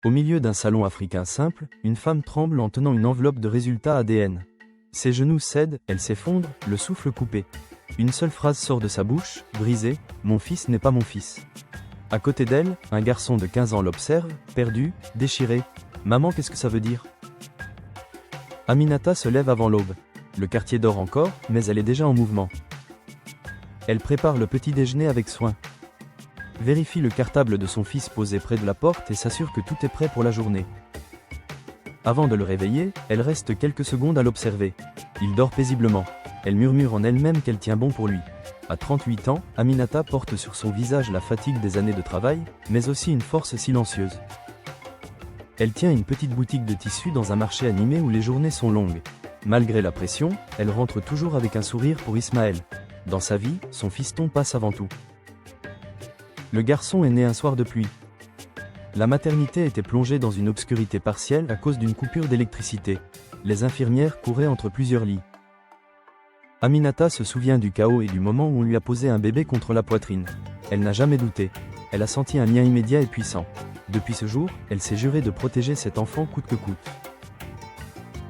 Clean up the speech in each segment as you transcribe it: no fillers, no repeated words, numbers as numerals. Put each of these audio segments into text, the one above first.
Au milieu d'un salon africain simple, une femme tremble en tenant une enveloppe de résultats ADN. Ses genoux cèdent, elle s'effondre, le souffle coupé. Une seule phrase sort de sa bouche, brisée, « Mon fils n'est pas mon fils ». À côté d'elle, un garçon de 15 ans l'observe, perdu, déchiré. « Maman, qu'est-ce que ça veut dire ?» Aminata se lève avant l'aube. Le quartier dort encore, mais elle est déjà en mouvement. Elle prépare le petit déjeuner avec soin. Vérifie le cartable de son fils posé près de la porte et s'assure que tout est prêt pour la journée. Avant de le réveiller, elle reste quelques secondes à l'observer. Il dort paisiblement. Elle murmure en elle-même qu'elle tient bon pour lui. À 38 ans, Aminata porte sur son visage la fatigue des années de travail, mais aussi une force silencieuse. Elle tient une petite boutique de tissus dans un marché animé où les journées sont longues. Malgré la pression, elle rentre toujours avec un sourire pour Ismaël. Dans sa vie, son fiston passe avant tout. Le garçon est né un soir de pluie. La maternité était plongée dans une obscurité partielle à cause d'une coupure d'électricité. Les infirmières couraient entre plusieurs lits. Aminata se souvient du chaos et du moment où on lui a posé un bébé contre la poitrine. Elle n'a jamais douté. Elle a senti un lien immédiat et puissant. Depuis ce jour, elle s'est jurée de protéger cet enfant coûte que coûte.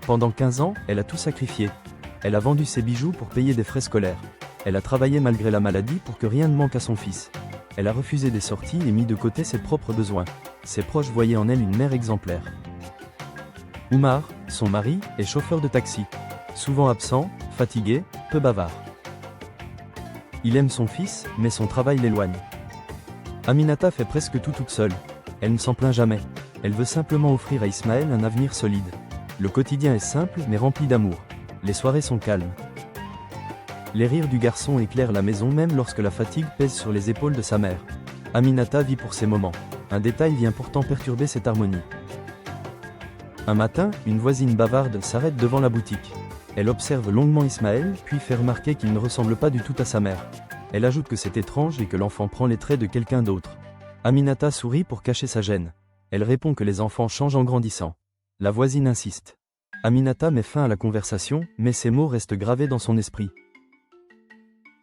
Pendant 15 ans, elle a tout sacrifié. Elle a vendu ses bijoux pour payer des frais scolaires. Elle a travaillé malgré la maladie pour que rien ne manque à son fils. Elle a refusé des sorties et mis de côté ses propres besoins. Ses proches voyaient en elle une mère exemplaire. Oumar, son mari, est chauffeur de taxi. Souvent absent, fatigué, peu bavard. Il aime son fils, mais son travail l'éloigne. Aminata fait presque tout toute seule. Elle ne s'en plaint jamais. Elle veut simplement offrir à Ismaël un avenir solide. Le quotidien est simple mais rempli d'amour. Les soirées sont calmes. Les rires du garçon éclairent la maison même lorsque la fatigue pèse sur les épaules de sa mère. Aminata vit pour ces moments. Un détail vient pourtant perturber cette harmonie. Un matin, une voisine bavarde s'arrête devant la boutique. Elle observe longuement Ismaël, puis fait remarquer qu'il ne ressemble pas du tout à sa mère. Elle ajoute que c'est étrange et que l'enfant prend les traits de quelqu'un d'autre. Aminata sourit pour cacher sa gêne. Elle répond que les enfants changent en grandissant. La voisine insiste. Aminata met fin à la conversation, mais ces mots restent gravés dans son esprit.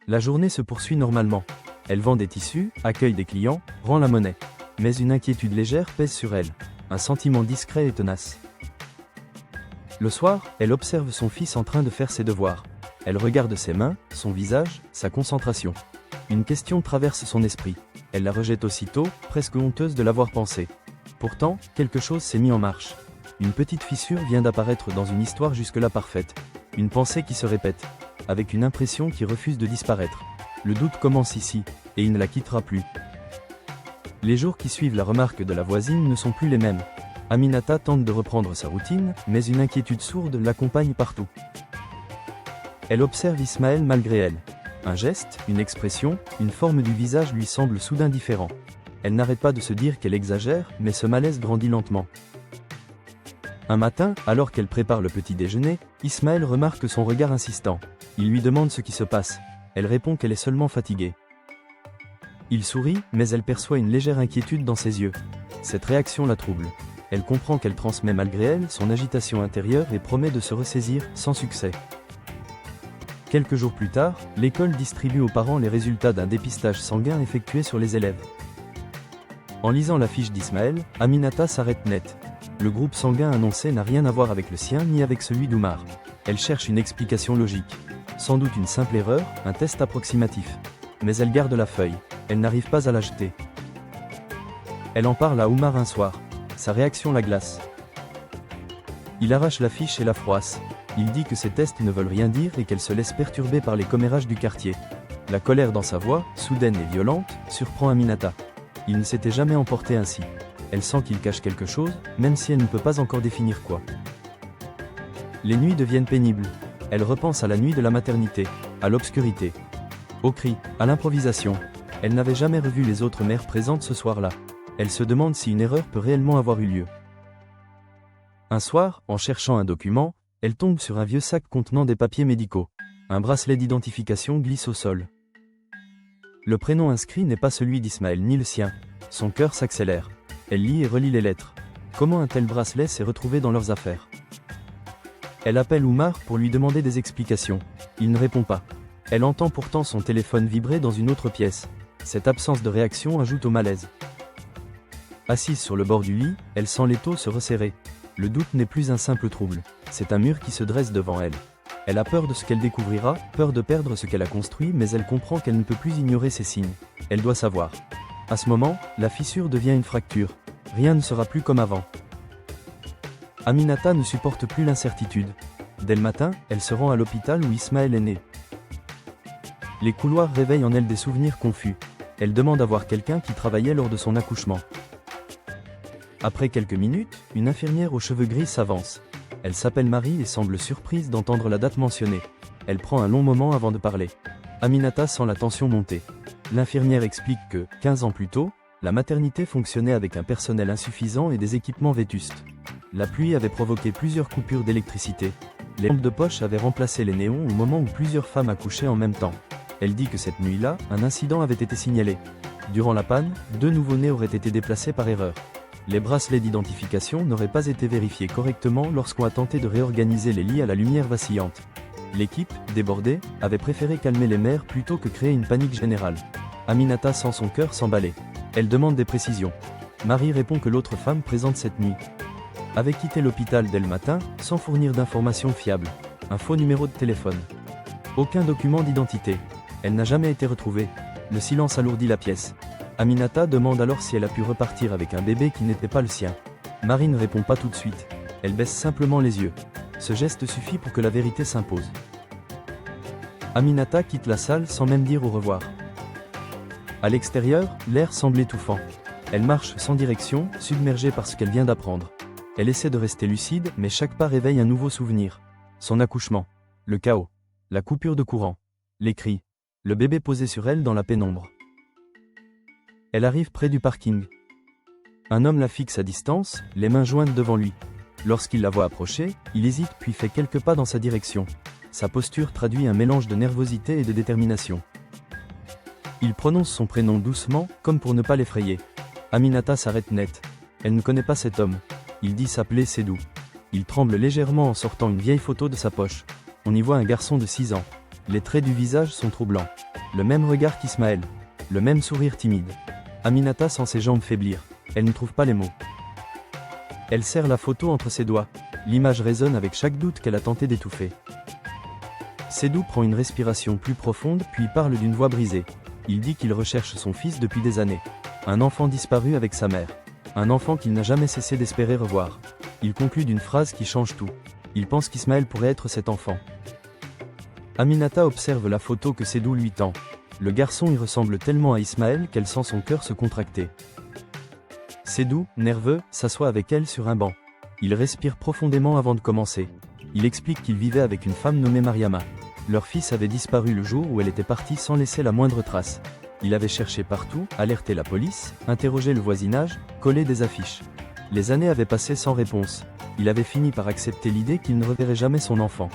La journée se poursuit normalement. Elle vend des tissus, accueille des clients, rend la monnaie. Mais une inquiétude légère pèse sur elle. Un sentiment discret et tenace. Le soir, elle observe son fils en train de faire ses devoirs. Elle regarde ses mains, son visage, sa concentration. Une question traverse son esprit. Elle la rejette aussitôt, presque honteuse de l'avoir pensée. Pourtant, quelque chose s'est mis en marche. Une petite fissure vient d'apparaître dans une histoire jusque-là parfaite. Une pensée qui se répète, avec une impression qui refuse de disparaître. Le doute commence ici, et il ne la quittera plus. Les jours qui suivent la remarque de la voisine ne sont plus les mêmes. Aminata tente de reprendre sa routine, mais une inquiétude sourde l'accompagne partout. Elle observe Ismaël malgré elle. Un geste, une expression, une forme du visage lui semble soudain différent. Elle n'arrête pas de se dire qu'elle exagère, mais ce malaise grandit lentement. Un matin, alors qu'elle prépare le petit déjeuner, Ismaël remarque son regard insistant. Il lui demande ce qui se passe. Elle répond qu'elle est seulement fatiguée. Il sourit, mais elle perçoit une légère inquiétude dans ses yeux. Cette réaction la trouble. Elle comprend qu'elle transmet malgré elle son agitation intérieure et promet de se ressaisir, sans succès. Quelques jours plus tard, l'école distribue aux parents les résultats d'un dépistage sanguin effectué sur les élèves. En lisant la fiche d'Ismaël, Aminata s'arrête net. Le groupe sanguin annoncé n'a rien à voir avec le sien ni avec celui d'Oumar. Elle cherche une explication logique. Sans doute une simple erreur, un test approximatif. Mais elle garde la feuille. Elle n'arrive pas à la jeter. Elle en parle à Oumar un soir. Sa réaction la glace. Il arrache la fiche et la froisse. Il dit que ces tests ne veulent rien dire et qu'elle se laisse perturber par les commérages du quartier. La colère dans sa voix, soudaine et violente, surprend Aminata. Il ne s'était jamais emporté ainsi. Elle sent qu'il cache quelque chose, même si elle ne peut pas encore définir quoi. Les nuits deviennent pénibles. Elle repense à la nuit de la maternité, à l'obscurité, aux cris, à l'improvisation. Elle n'avait jamais revu les autres mères présentes ce soir-là. Elle se demande si une erreur peut réellement avoir eu lieu. Un soir, en cherchant un document, elle tombe sur un vieux sac contenant des papiers médicaux. Un bracelet d'identification glisse au sol. Le prénom inscrit n'est pas celui d'Ismaël ni le sien. Son cœur s'accélère. Elle lit et relit les lettres. Comment un tel bracelet s'est retrouvé dans leurs affaires? Elle appelle Oumar pour lui demander des explications. Il ne répond pas. Elle entend pourtant son téléphone vibrer dans une autre pièce. Cette absence de réaction ajoute au malaise. Assise sur le bord du lit, elle sent l'étau se resserrer. Le doute n'est plus un simple trouble, c'est un mur qui se dresse devant elle. Elle a peur de ce qu'elle découvrira, peur de perdre ce qu'elle a construit, mais elle comprend qu'elle ne peut plus ignorer ces signes. Elle doit savoir. À ce moment, la fissure devient une fracture. Rien ne sera plus comme avant. Aminata ne supporte plus l'incertitude. Dès le matin, elle se rend à l'hôpital où Ismaël est né. Les couloirs réveillent en elle des souvenirs confus. Elle demande à voir quelqu'un qui travaillait lors de son accouchement. Après quelques minutes, une infirmière aux cheveux gris s'avance. Elle s'appelle Marie et semble surprise d'entendre la date mentionnée. Elle prend un long moment avant de parler. Aminata sent la tension monter. L'infirmière explique que, 15 ans plus tôt, la maternité fonctionnait avec un personnel insuffisant et des équipements vétustes. La pluie avait provoqué plusieurs coupures d'électricité. Les lampes de poche avaient remplacé les néons au moment où plusieurs femmes accouchaient en même temps. Elle dit que cette nuit-là, un incident avait été signalé. Durant la panne, 2 nouveau-nés auraient été déplacés par erreur. Les bracelets d'identification n'auraient pas été vérifiés correctement lorsqu'on a tenté de réorganiser les lits à la lumière vacillante. L'équipe, débordée, avait préféré calmer les mères plutôt que créer une panique générale. Aminata sent son cœur s'emballer. Elle demande des précisions. Marie répond que l'autre femme présente cette nuit avait quitté l'hôpital dès le matin, sans fournir d'informations fiables. Un faux numéro de téléphone. Aucun document d'identité. Elle n'a jamais été retrouvée. Le silence alourdit la pièce. Aminata demande alors si elle a pu repartir avec un bébé qui n'était pas le sien. Marie ne répond pas tout de suite. Elle baisse simplement les yeux. Ce geste suffit pour que la vérité s'impose. Aminata quitte la salle sans même dire au revoir. À l'extérieur, l'air semble étouffant. Elle marche sans direction, submergée par ce qu'elle vient d'apprendre. Elle essaie de rester lucide, mais chaque pas réveille un nouveau souvenir. Son accouchement. Le chaos. La coupure de courant. Les cris. Le bébé posé sur elle dans la pénombre. Elle arrive près du parking. Un homme la fixe à distance, les mains jointes devant lui. Lorsqu'il la voit approcher, il hésite puis fait quelques pas dans sa direction. Sa posture traduit un mélange de nervosité et de détermination. Il prononce son prénom doucement, comme pour ne pas l'effrayer. Aminata s'arrête net. Elle ne connaît pas cet homme. Il dit s'appeler Sédou. Il tremble légèrement en sortant une vieille photo de sa poche. On y voit un garçon de 6 ans. Les traits du visage sont troublants. Le même regard qu'Ismaël. Le même sourire timide. Aminata sent ses jambes faiblir. Elle ne trouve pas les mots. Elle serre la photo entre ses doigts. L'image résonne avec chaque doute qu'elle a tenté d'étouffer. Sédou prend une respiration plus profonde puis parle d'une voix brisée. Il dit qu'il recherche son fils depuis des années. Un enfant disparu avec sa mère. Un enfant qu'il n'a jamais cessé d'espérer revoir. Il conclut d'une phrase qui change tout. Il pense qu'Ismaël pourrait être cet enfant. Aminata observe la photo que Sédou lui tend. Le garçon y ressemble tellement à Ismaël qu'elle sent son cœur se contracter. Sédou, nerveux, s'assoit avec elle sur un banc. Il respire profondément avant de commencer. Il explique qu'il vivait avec une femme nommée Mariama. Leur fils avait disparu le jour où elle était partie sans laisser la moindre trace. Il avait cherché partout, alerté la police, interrogé le voisinage, collé des affiches. Les années avaient passé sans réponse. Il avait fini par accepter l'idée qu'il ne reverrait jamais son enfant.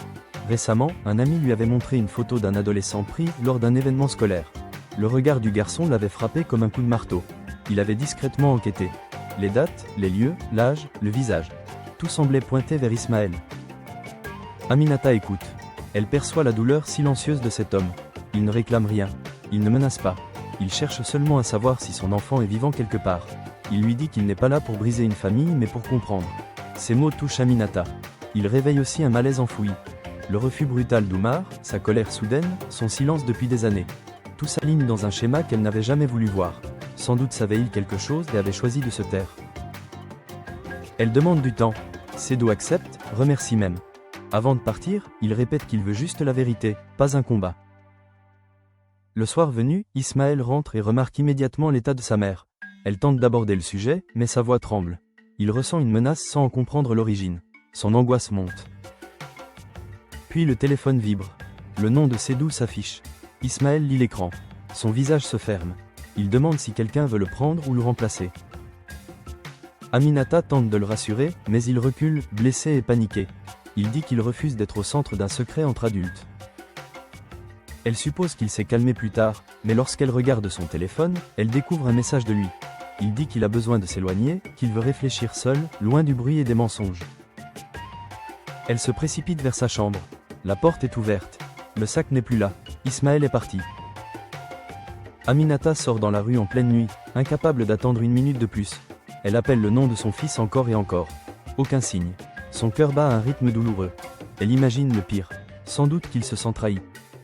Récemment, un ami lui avait montré une photo d'un adolescent pris lors d'un événement scolaire. Le regard du garçon l'avait frappé comme un coup de marteau. Il avait discrètement enquêté. Les dates, les lieux, l'âge, le visage. Tout semblait pointer vers Ismaël. Aminata écoute. Elle perçoit la douleur silencieuse de cet homme. Il ne réclame rien. Il ne menace pas. Il cherche seulement à savoir si son enfant est vivant quelque part. Il lui dit qu'il n'est pas là pour briser une famille mais pour comprendre. Ces mots touchent Aminata. Il réveille aussi un malaise enfoui. Le refus brutal d'Oumar, sa colère soudaine, son silence depuis des années. Tout s'aligne dans un schéma qu'elle n'avait jamais voulu voir. Sans doute savait-il quelque chose et avait choisi de se taire. Elle demande du temps. Sédou accepte, remercie même. Avant de partir, il répète qu'il veut juste la vérité, pas un combat. Le soir venu, Ismaël rentre et remarque immédiatement l'état de sa mère. Elle tente d'aborder le sujet, mais sa voix tremble. Il ressent une menace sans en comprendre l'origine. Son angoisse monte. Puis le téléphone vibre. Le nom de Sédou s'affiche. Ismaël lit l'écran. Son visage se ferme. Il demande si quelqu'un veut le prendre ou le remplacer. Aminata tente de le rassurer, mais il recule, blessé et paniqué. Il dit qu'il refuse d'être au centre d'un secret entre adultes. Elle suppose qu'il s'est calmé plus tard, mais lorsqu'elle regarde son téléphone, elle découvre un message de lui. Il dit qu'il a besoin de s'éloigner, qu'il veut réfléchir seul, loin du bruit et des mensonges. Elle se précipite vers sa chambre. La porte est ouverte. Le sac n'est plus là. Ismaël est parti. Aminata sort dans la rue en pleine nuit, incapable d'attendre une minute de plus. Elle appelle le nom de son fils encore et encore. Aucun signe. Son cœur bat à un rythme douloureux. Elle imagine le pire. Sans doute qu'il se sent trahi.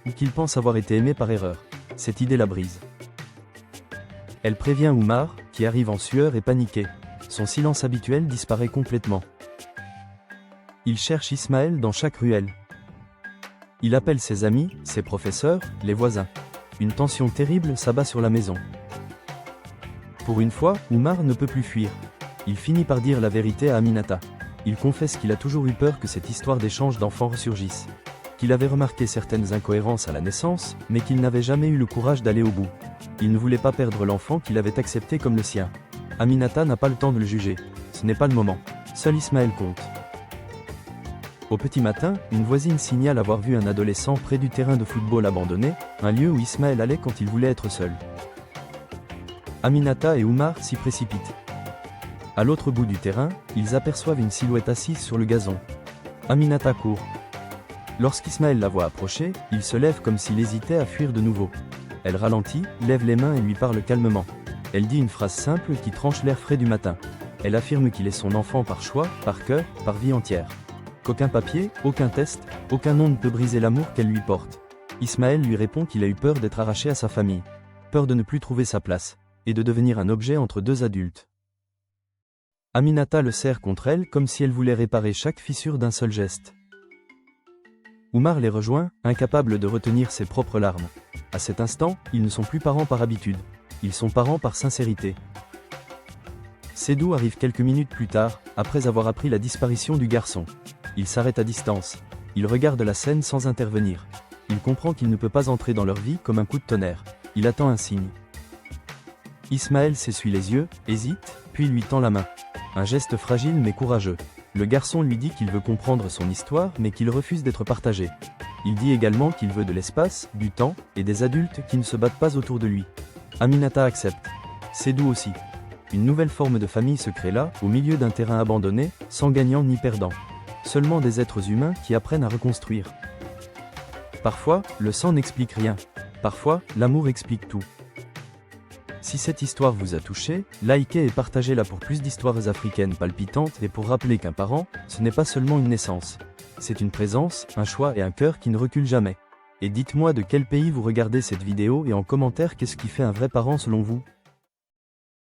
Ou qu'il pense avoir été aimé par erreur. Cette idée la brise. Elle prévient Oumar, qui arrive en sueur et paniqué. Son silence habituel disparaît complètement. Il cherche Ismaël dans chaque ruelle. Il appelle ses amis, ses professeurs, les voisins. Une tension terrible s'abat sur la maison. Pour une fois, Oumar ne peut plus fuir. Il finit par dire la vérité à Aminata. Il confesse qu'il a toujours eu peur que cette histoire d'échange d'enfants ressurgisse. Qu'il avait remarqué certaines incohérences à la naissance, mais qu'il n'avait jamais eu le courage d'aller au bout. Il ne voulait pas perdre l'enfant qu'il avait accepté comme le sien. Aminata n'a pas le temps de le juger. Ce n'est pas le moment. Seul Ismaël compte. Au petit matin, une voisine signale avoir vu un adolescent près du terrain de football abandonné, un lieu où Ismaël allait quand il voulait être seul. Aminata et Oumar s'y précipitent. À l'autre bout du terrain, ils aperçoivent une silhouette assise sur le gazon. Aminata court. Lorsqu'Ismaël la voit approcher, il se lève comme s'il hésitait à fuir de nouveau. Elle ralentit, lève les mains et lui parle calmement. Elle dit une phrase simple qui tranche l'air frais du matin. Elle affirme qu'il est son enfant par choix, par cœur, par vie entière. Qu'aucun papier, aucun test, aucun nom ne peut briser l'amour qu'elle lui porte. Ismaël lui répond qu'il a eu peur d'être arraché à sa famille. Peur de ne plus trouver sa place. Et de devenir un objet entre deux adultes. Aminata le serre contre elle comme si elle voulait réparer chaque fissure d'un seul geste. Oumar les rejoint, incapable de retenir ses propres larmes. À cet instant, ils ne sont plus parents par habitude. Ils sont parents par sincérité. Sédou arrive quelques minutes plus tard, après avoir appris la disparition du garçon. Il s'arrête à distance. Il regarde la scène sans intervenir. Il comprend qu'il ne peut pas entrer dans leur vie comme un coup de tonnerre. Il attend un signe. Ismaël s'essuie les yeux, hésite, puis lui tend la main. Un geste fragile mais courageux. Le garçon lui dit qu'il veut comprendre son histoire mais qu'il refuse d'être partagé. Il dit également qu'il veut de l'espace, du temps, et des adultes qui ne se battent pas autour de lui. Aminata accepte. Sédou aussi. Une nouvelle forme de famille se crée là, au milieu d'un terrain abandonné, sans gagnant ni perdant. Seulement des êtres humains qui apprennent à reconstruire. Parfois, le sang n'explique rien. Parfois, l'amour explique tout. Si cette histoire vous a touché, likez et partagez-la pour plus d'histoires africaines palpitantes et pour rappeler qu'un parent, ce n'est pas seulement une naissance. C'est une présence, un choix et un cœur qui ne reculent jamais. Et dites-moi de quel pays vous regardez cette vidéo et en commentaire qu'est-ce qui fait un vrai parent selon vous.